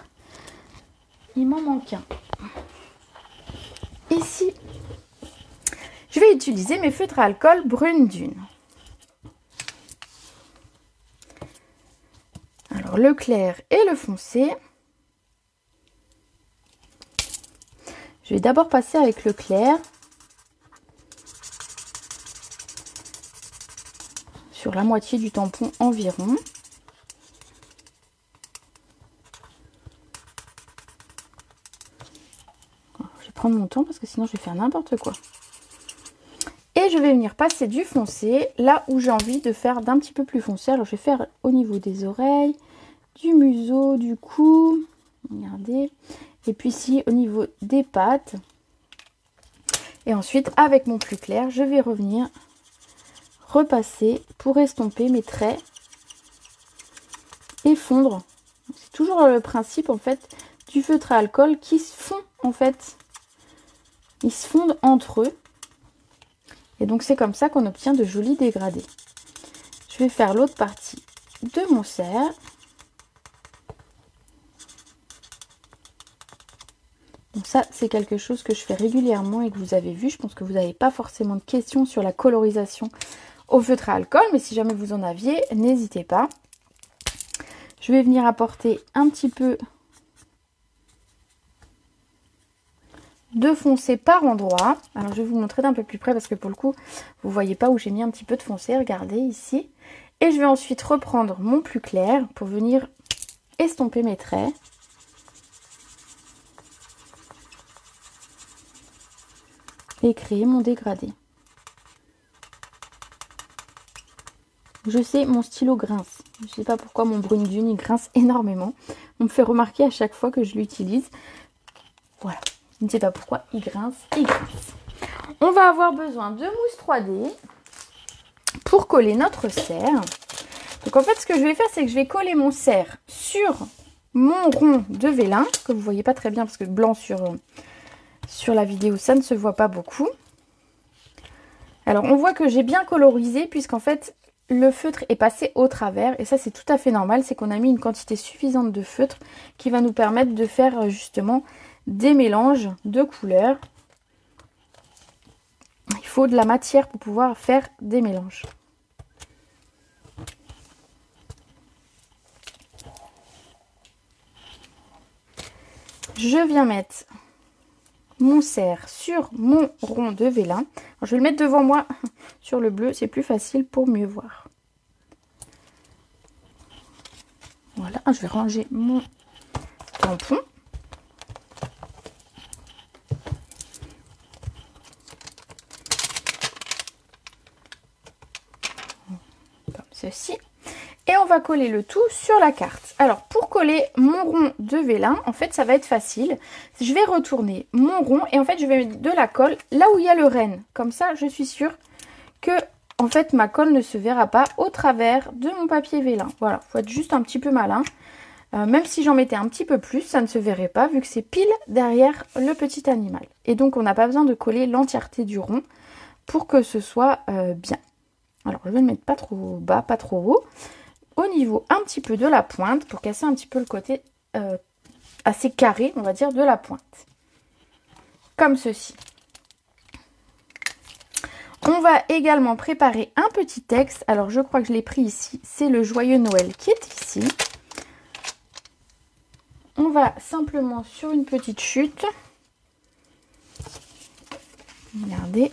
Speaker 1: il m'en manque un. Ici, je vais utiliser mes feutres à alcool Brune Dune. Alors, le clair et le foncé. Je vais d'abord passer avec le clair sur la moitié du tampon environ. Je vais prendre mon temps parce que sinon je vais faire n'importe quoi. Et je vais venir passer du foncé là où j'ai envie de faire d'un petit peu plus foncé. Alors je vais faire au niveau des oreilles, du museau, du cou. Regardez. Et puis ici au niveau des pattes. Et ensuite avec mon plus clair, je vais revenir repasser pour estomper mes traits et fondre. C'est toujours le principe en fait du feutre à alcool qui se fond en fait. Ils se fondent entre eux. Et donc c'est comme ça qu'on obtient de jolis dégradés. Je vais faire l'autre partie de mon cerf. Donc ça, c'est quelque chose que je fais régulièrement et que vous avez vu. Je pense que vous n'avez pas forcément de questions sur la colorisation au feutre à alcool. Mais si jamais vous en aviez, n'hésitez pas. Je vais venir apporter un petit peu de foncé par endroit. Alors je vais vous montrer d'un peu plus près parce que pour le coup, vous ne voyez pas où j'ai mis un petit peu de foncé. Regardez ici. Et je vais ensuite reprendre mon plus clair pour venir estomper mes traits. Et créer mon dégradé. Je sais, mon stylo grince. Je ne sais pas pourquoi mon Brune Dune, il grince énormément. On me fait remarquer à chaque fois que je l'utilise. Voilà. Je ne sais pas pourquoi il grince, il grince. On va avoir besoin de mousse 3D pour coller notre cerf. Donc en fait, ce que je vais faire, c'est que je vais coller mon cerf sur mon rond de vélin, que vous ne voyez pas très bien parce que blanc sur la vidéo, ça ne se voit pas beaucoup. Alors, on voit que j'ai bien colorisé puisqu'en fait, le feutre est passé au travers. Et ça, c'est tout à fait normal. C'est qu'on a mis une quantité suffisante de feutre qui va nous permettre de faire justement des mélanges de couleurs. Il faut de la matière pour pouvoir faire des mélanges. Je viens mettre mon cerf sur mon rond de vélin. Alors, je vais le mettre devant moi sur le bleu, c'est plus facile pour mieux voir. Voilà, je vais ranger mon tampon. Comme ceci. Et on va coller le tout sur la carte. Alors, pour coller mon rond de vélin, en fait, ça va être facile. Je vais retourner mon rond et en fait, je vais mettre de la colle là où il y a le renne. Comme ça, je suis sûre que, en fait, ma colle ne se verra pas au travers de mon papier vélin. Voilà, il faut être juste un petit peu malin. Même si j'en mettais un petit peu plus, ça ne se verrait pas vu que c'est pile derrière le petit animal. Et donc, on n'a pas besoin de coller l'entièreté du rond pour que ce soit bien. Alors je vais le mettre pas trop bas, pas trop haut. Au niveau un petit peu de la pointe pour casser un petit peu le côté assez carré, on va dire, de la pointe. Comme ceci. On va également préparer un petit texte. Alors je crois que je l'ai pris ici. C'est le Joyeux Noël qui est ici. On va simplement sur une petite chute. Regardez.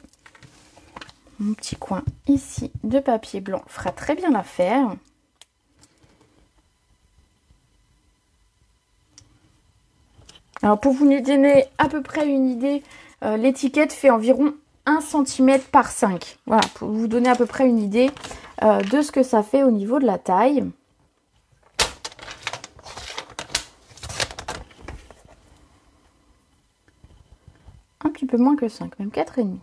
Speaker 1: Mon petit coin ici de papier blanc fera très bien l'affaire. Alors pour vous donner à peu près une idée, l'étiquette fait environ 1 cm par 5. Voilà, pour vous donner à peu près une idée de ce que ça fait au niveau de la taille. Un petit peu moins que 5, même 4,5.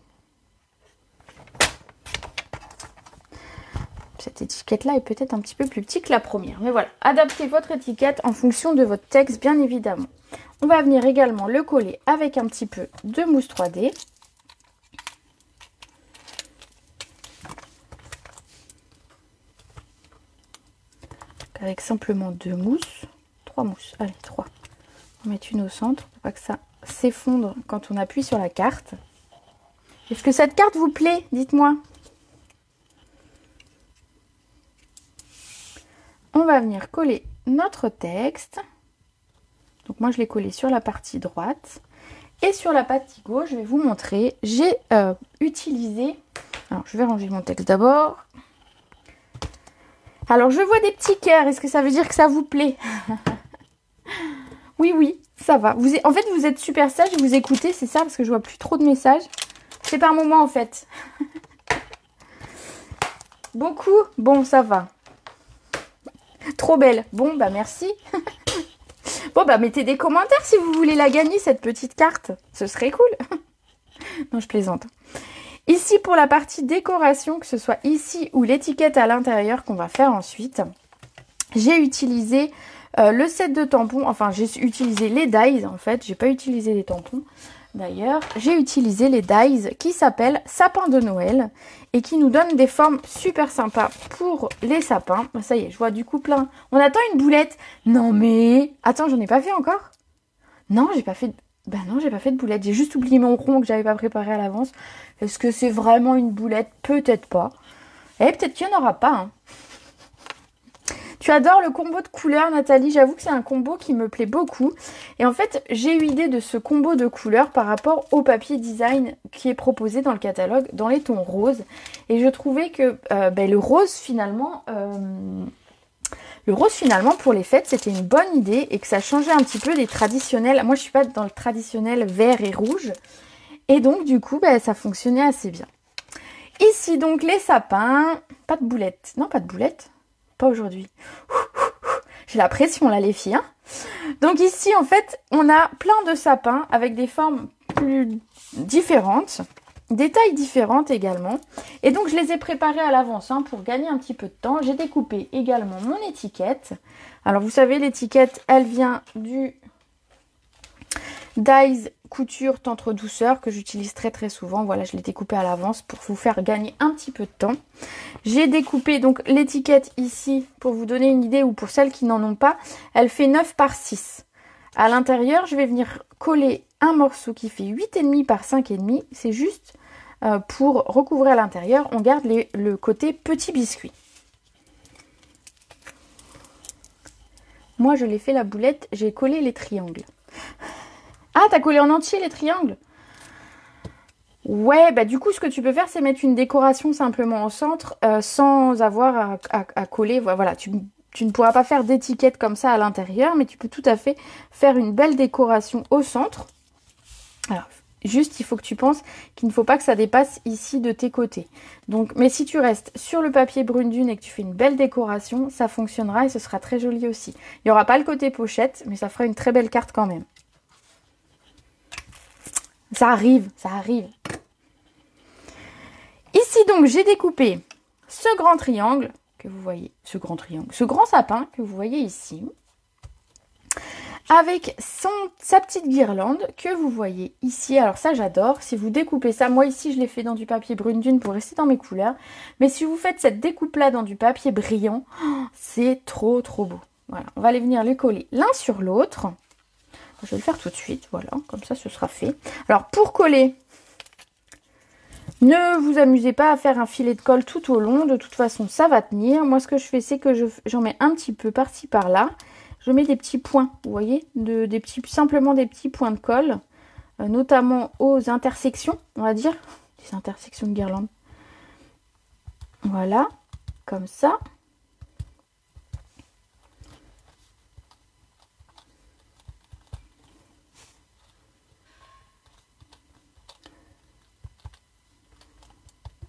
Speaker 1: Cette étiquette-là est peut-être un petit peu plus petite que la première. Mais voilà, adaptez votre étiquette en fonction de votre texte, bien évidemment. On va venir également le coller avec un petit peu de mousse 3D. Avec simplement 2 mousses. 3 mousses, allez, 3. On va mettre une au centre pour pas que ça s'effondre quand on appuie sur la carte. Est-ce que cette carte vous plaît? Dites-moi. On va venir coller notre texte. Donc moi je l'ai collé sur la partie droite. Et sur la partie gauche, je vais vous montrer. J'ai utilisé... Alors je vais ranger mon texte d'abord. Alors je vois des petits cœurs. Est-ce que ça veut dire que ça vous plaît? Oui, oui, ça va. En fait, vous êtes super sage et vous écoutez, c'est ça, parce que je vois plus trop de messages. C'est par moment en fait. Beaucoup? Bon, ça va. Trop belle. Bon, bah merci. Bon, bah mettez des commentaires si vous voulez la gagner, cette petite carte. Ce serait cool. Non, je plaisante. Ici, pour la partie décoration, que ce soit ici ou l'étiquette à l'intérieur qu'on va faire ensuite, j'ai utilisé le set de tampons. Enfin, j'ai utilisé les dies, en fait. J'ai pas utilisé les tampons. D'ailleurs, j'ai utilisé les dies qui s'appellent sapin de Noël et qui nous donnent des formes super sympas pour les sapins. Ça y est, je vois du coup plein. On attend une boulette. Non mais... Attends, j'en ai pas fait encore? Non, j'ai pas fait... Bah non, j'ai pas fait de boulette. J'ai juste oublié mon rond que j'avais pas préparé à l'avance. Est-ce que c'est vraiment une boulette? Peut-être pas. Et peut-être qu'il n'y en aura pas, hein. Tu adores le combo de couleurs, Nathalie. J'avoue que c'est un combo qui me plaît beaucoup. Et en fait, j'ai eu idée de ce combo de couleurs par rapport au papier design qui est proposé dans le catalogue, dans les tons roses. Et je trouvais que le rose, finalement, pour les fêtes, c'était une bonne idée et que ça changeait un petit peu des traditionnels. Moi, je suis pas dans le traditionnel vert et rouge. Et donc, du coup, ça fonctionnait assez bien. Ici, donc, les sapins. Pas de boulettes. Non, pas de boulettes. Pas aujourd'hui. J'ai la pression là les filles. Hein. Donc ici en fait on a plein de sapins avec des formes plus différentes, des tailles différentes également. Et donc je les ai préparés à l'avance pour gagner un petit peu de temps. J'ai découpé également mon étiquette. Alors vous savez l'étiquette elle vient du Dies couture tendre douceur que j'utilise très souvent. Voilà, je l'ai découpé à l'avance pour vous faire gagner un petit peu de temps. J'ai découpé donc l'étiquette ici pour vous donner une idée ou pour celles qui n'en ont pas. Elle fait 9 par 6. À l'intérieur, je vais venir coller un morceau qui fait 8,5 par 5,5. C'est juste pour recouvrir à l'intérieur. On garde le côté petit biscuit. Moi, je l'ai fait la boulette. J'ai collé les triangles. Ah, t'as collé en entier les triangles? Ouais, bah du coup, ce que tu peux faire, c'est mettre une décoration simplement au centre sans avoir à coller. Voilà, tu ne pourras pas faire d'étiquette comme ça à l'intérieur, mais tu peux tout à fait faire une belle décoration au centre. Alors, juste, il faut que tu penses qu'il ne faut pas que ça dépasse ici de tes côtés. Donc, mais si tu restes sur le papier brune dune et que tu fais une belle décoration, ça fonctionnera et ce sera très joli aussi. Il n'y aura pas le côté pochette, mais ça fera une très belle carte quand même. Ça arrive, ça arrive. Ici donc j'ai découpé ce grand triangle que vous voyez, ce grand sapin que vous voyez ici. avec sa petite guirlande que vous voyez ici. Alors ça j'adore, si vous découpez ça, moi ici je l'ai fait dans du papier brune dune pour rester dans mes couleurs, mais si vous faites cette découpe là dans du papier brillant, c'est trop beau. Voilà, on va aller venir les coller l'un sur l'autre. Je vais le faire tout de suite, voilà, comme ça ce sera fait. Alors pour coller, ne vous amusez pas à faire un filet de colle tout au long, de toute façon ça va tenir. Moi ce que je fais c'est que j'en mets un petit peu par-ci par-là. Je mets des petits points, vous voyez, simplement des petits points de colle, notamment aux intersections, on va dire, des intersections de guirlande. Voilà, comme ça.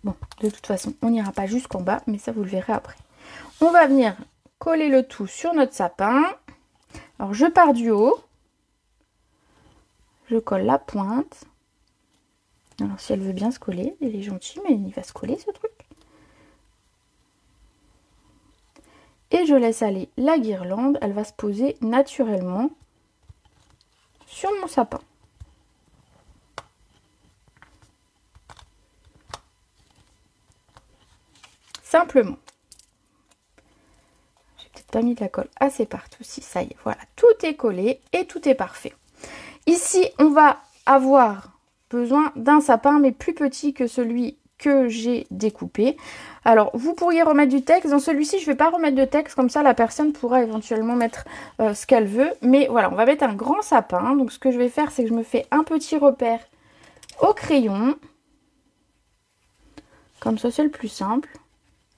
Speaker 1: Bon, de toute façon, on n'ira pas jusqu'en bas, mais ça vous le verrez après. On va venir coller le tout sur notre sapin. Alors je pars du haut, je colle la pointe. Alors si elle veut bien se coller, elle est gentille, mais il va se coller ce truc. Et je laisse aller la guirlande, elle va se poser naturellement sur mon sapin. Simplement. J'ai peut-être pas mis de la colle assez partout. Si, ça y est, voilà, tout est collé et tout est parfait. Ici, on va avoir besoin d'un sapin, mais plus petit que celui que j'ai découpé. Alors, vous pourriez remettre du texte. Dans celui-ci, je ne vais pas remettre de texte, comme ça la personne pourra éventuellement mettre ce qu'elle veut. Mais voilà, on va mettre un grand sapin. Donc, ce que je vais faire, c'est que je me fais un petit repère au crayon. Comme ça, c'est le plus simple.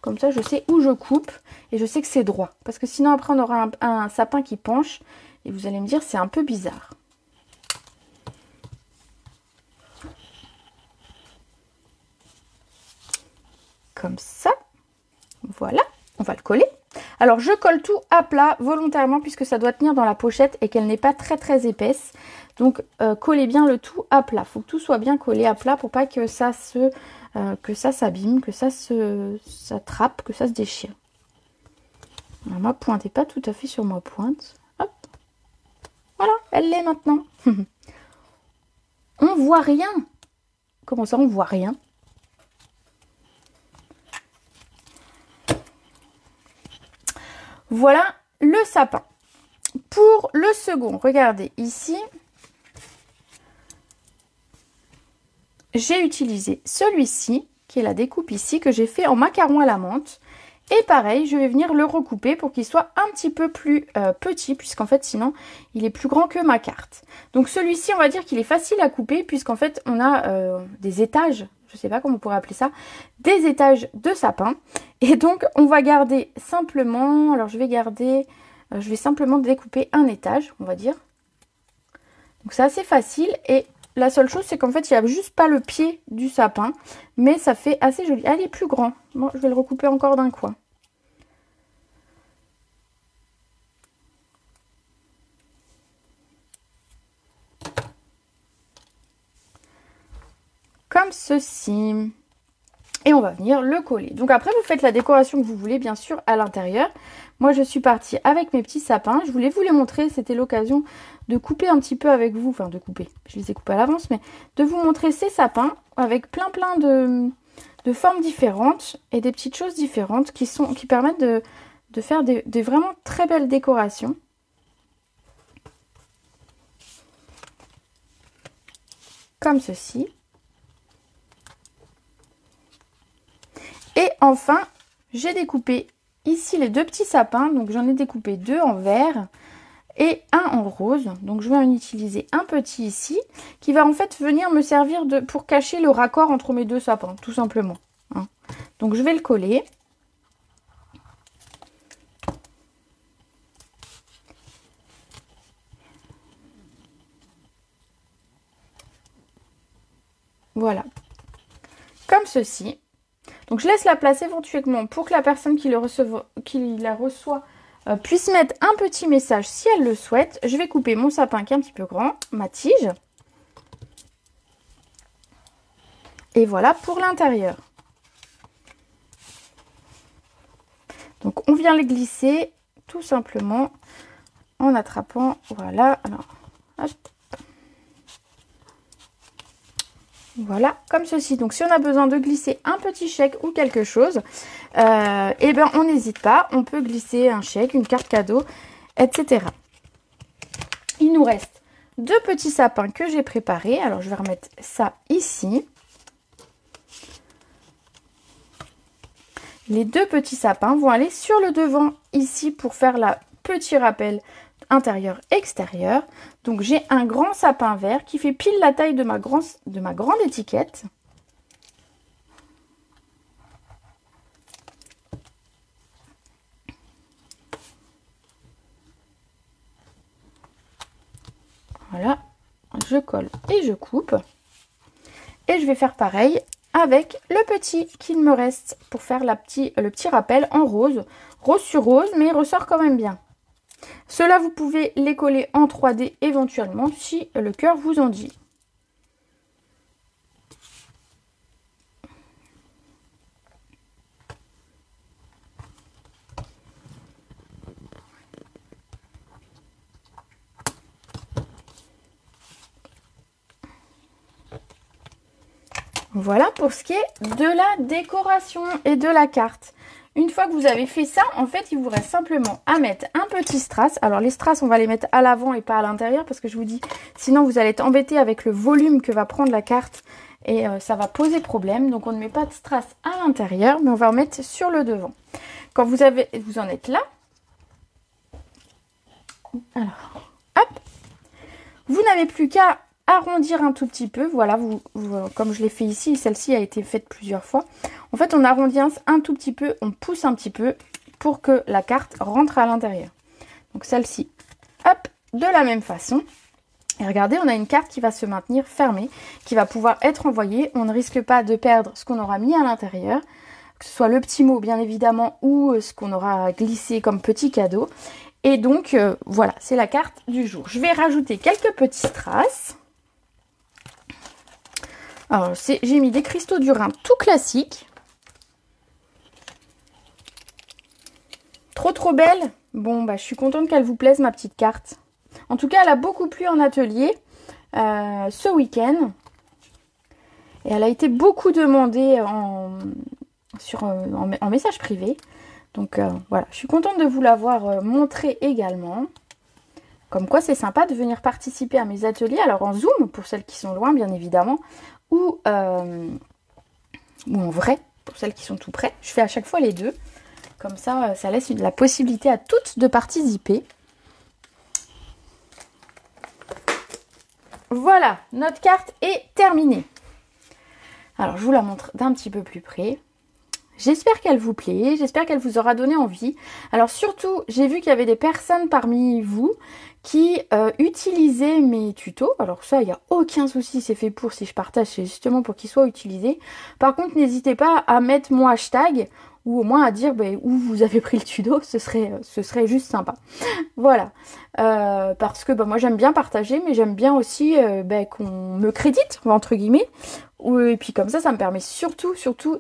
Speaker 1: Comme ça, je sais où je coupe et je sais que c'est droit. Parce que sinon, après, on aura un sapin qui penche. Et vous allez me dire, c'est un peu bizarre. Comme ça. Voilà. On va le coller. Alors, je colle tout à plat volontairement puisque ça doit tenir dans la pochette et qu'elle n'est pas très épaisse. Donc, collez bien le tout à plat. Il faut que tout soit bien collé à plat pour pas que ça s'abîme, que ça s'attrape, que ça se déchire. Alors, ma pointe n'est pas tout à fait sur ma pointe. Hop. Voilà, elle l'est maintenant. On voit rien. Comment ça, on voit rien? Voilà le sapin. Pour le second, regardez ici, j'ai utilisé celui-ci, qui est la découpe ici, que j'ai fait en macaron à la menthe. Et pareil, je vais venir le recouper pour qu'il soit un petit peu plus petit, puisqu'en fait, sinon, il est plus grand que ma carte. Donc celui-ci, on va dire qu'il est facile à couper, puisqu'en fait, on a des étages, je ne sais pas comment on pourrait appeler ça, des étages de sapin. Et donc, on va garder simplement, alors je vais simplement découper un étage, on va dire. Donc c'est assez facile et la seule chose, c'est qu'en fait, il n'y a juste pas le pied du sapin, mais ça fait assez joli. Ah, il est plus grand. Bon, je vais le recouper encore d'un coin. Comme ceci. Et on va venir le coller. Donc après, vous faites la décoration que vous voulez, bien sûr, à l'intérieur. Moi, je suis partie avec mes petits sapins. Je voulais vous les montrer. C'était l'occasion de couper un petit peu avec vous. Enfin, de couper. Je les ai coupés à l'avance, mais de vous montrer ces sapins avec plein de formes différentes et des petites choses différentes qui permettent de faire des vraiment très belles décorations. Comme ceci. Et enfin, j'ai découpé ici les deux petits sapins. Donc j'en ai découpé deux en vert et un en rose. Donc je vais en utiliser un petit ici qui va en fait venir me servir pour cacher le raccord entre mes deux sapins, tout simplement. Hein. Donc je vais le coller. Voilà. Comme ceci. Donc je laisse la place éventuellement pour que la personne qui la reçoit puisse mettre un petit message si elle le souhaite. Je vais couper mon sapin qui est un petit peu grand, ma tige. Et voilà pour l'intérieur. Donc on vient les glisser tout simplement en attrapant, voilà, alors, hop. Voilà, comme ceci. Donc, si on a besoin de glisser un petit chèque ou quelque chose, eh ben, on n'hésite pas. On peut glisser un chèque, une carte cadeau, etc. Il nous reste 2 petits sapins que j'ai préparés. Alors, je vais remettre ça ici. Les 2 petits sapins vont aller sur le devant ici pour faire la petit rappel intérieur-extérieur. Donc j'ai un grand sapin vert qui fait pile la taille de ma grande étiquette. Voilà, je colle et je coupe. Et je vais faire pareil avec le petit qu'il me reste pour faire le petit rappel en rose. Rose sur rose, mais il ressort quand même bien. Ceux-là, vous pouvez les coller en 3D éventuellement si le cœur vous en dit. Voilà pour ce qui est de la décoration et de la carte. Une fois que vous avez fait ça, en fait, il vous reste simplement à mettre un petit strass. Alors, les strass, on va les mettre à l'avant et pas à l'intérieur parce que je vous dis, sinon, vous allez être embêté avec le volume que va prendre la carte et ça va poser problème. Donc, on ne met pas de strass à l'intérieur, mais on va en mettre sur le devant. Quand vous en êtes là, alors, hop, vous n'avez plus qu'à arrondir un tout petit peu. Voilà, comme je l'ai fait ici, celle-ci a été faite plusieurs fois. En fait, on arrondit un tout petit peu, on pousse un petit peu pour que la carte rentre à l'intérieur. Donc celle-ci, hop, de la même façon. Et regardez, on a une carte qui va se maintenir fermée, qui va pouvoir être envoyée. On ne risque pas de perdre ce qu'on aura mis à l'intérieur, que ce soit le petit mot bien évidemment ou ce qu'on aura glissé comme petit cadeau. Et donc, voilà, c'est la carte du jour. Je vais rajouter quelques petits strass. Alors, j'ai mis des cristaux du Rhin tout classiques. Trop belle. Bon, bah, je suis contente qu'elle vous plaise, ma petite carte. En tout cas, elle a beaucoup plu en atelier ce week-end. Et elle a été beaucoup demandée en message privé. Donc, voilà, je suis contente de vous l'avoir montré également. Comme quoi, c'est sympa de venir participer à mes ateliers. Alors, en Zoom, pour celles qui sont loin, bien évidemment. Ou en vrai, pour celles qui sont tout près. Je fais à chaque fois les deux. Comme ça, ça laisse la possibilité à toutes de participer. Voilà, notre carte est terminée. Alors, je vous la montre d'un petit peu plus près. J'espère qu'elle vous plaît, j'espère qu'elle vous aura donné envie. Alors surtout, j'ai vu qu'il y avait des personnes parmi vous qui utilisaient mes tutos. Alors ça, il n'y a aucun souci, c'est fait pour. Si je partage, c'est justement pour qu'ils soient utilisés. Par contre, n'hésitez pas à mettre mon hashtag ou au moins à dire où vous avez pris le tuto, ce serait juste sympa. Voilà, parce que moi j'aime bien partager, mais j'aime bien aussi qu'on me crédite, entre guillemets. Et puis comme ça me permet surtout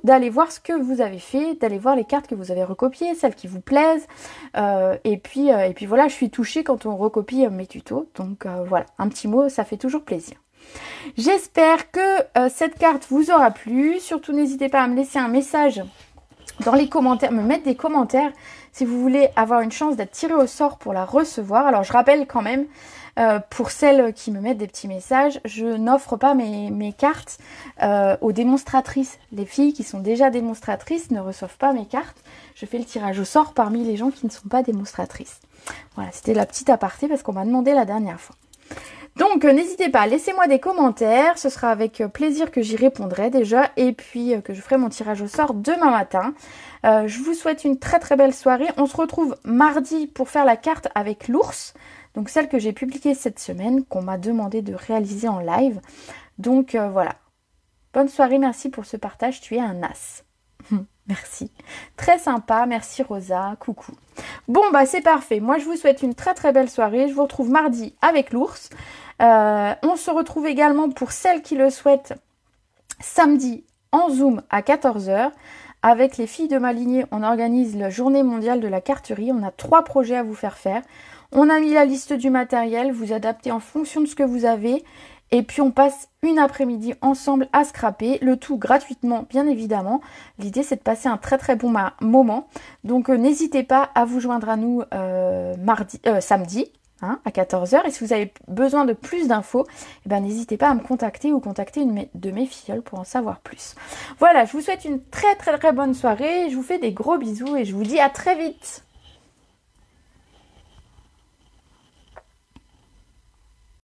Speaker 1: d'aller voir ce que vous avez fait, d'aller voir les cartes que vous avez recopiées, celles qui vous plaisent. Et puis voilà, je suis touchée quand on recopie mes tutos. Donc voilà, un petit mot, ça fait toujours plaisir. J'espère que cette carte vous aura plu. Surtout n'hésitez pas à me laisser un message dans les commentaires, me mettre des commentaires si vous voulez avoir une chance d'être tiré au sort pour la recevoir. Alors je rappelle quand même, pour celles qui me mettent des petits messages, je n'offre pas mes cartes aux démonstratrices. Les filles qui sont déjà démonstratrices ne reçoivent pas mes cartes. Je fais le tirage au sort parmi les gens qui ne sont pas démonstratrices. Voilà, c'était la petite aparté parce qu'on m'a demandé la dernière fois. Donc n'hésitez pas, laissez-moi des commentaires, ce sera avec plaisir que j'y répondrai déjà et puis que je ferai mon tirage au sort demain matin. Je vous souhaite une très belle soirée, on se retrouve mardi pour faire la carte avec l'ours, donc celle que j'ai publiée cette semaine, qu'on m'a demandé de réaliser en live. Donc voilà, bonne soirée, merci pour ce partage, tu es un as. Merci, très sympa, merci Rosa, coucou. Bon c'est parfait, moi je vous souhaite une très belle soirée, je vous retrouve mardi avec l'ours. On se retrouve également pour celles qui le souhaitent samedi en Zoom à 14 h. Avec les filles de ma lignée, on organise la journée mondiale de la carterie. On a 3 projets à vous faire. On a mis la liste du matériel, vous adaptez en fonction de ce que vous avez. Et puis on passe une après-midi ensemble à scraper, le tout gratuitement bien évidemment. L'idée c'est de passer un très très bon moment. Donc n'hésitez pas à vous joindre à nous samedi hein, à 14 h. Et si vous avez besoin de plus d'infos, eh ben, n'hésitez pas à me contacter ou contacter une de mes filleules pour en savoir plus. Voilà, je vous souhaite une très très très bonne soirée. Je vous fais des gros bisous et je vous dis à très vite.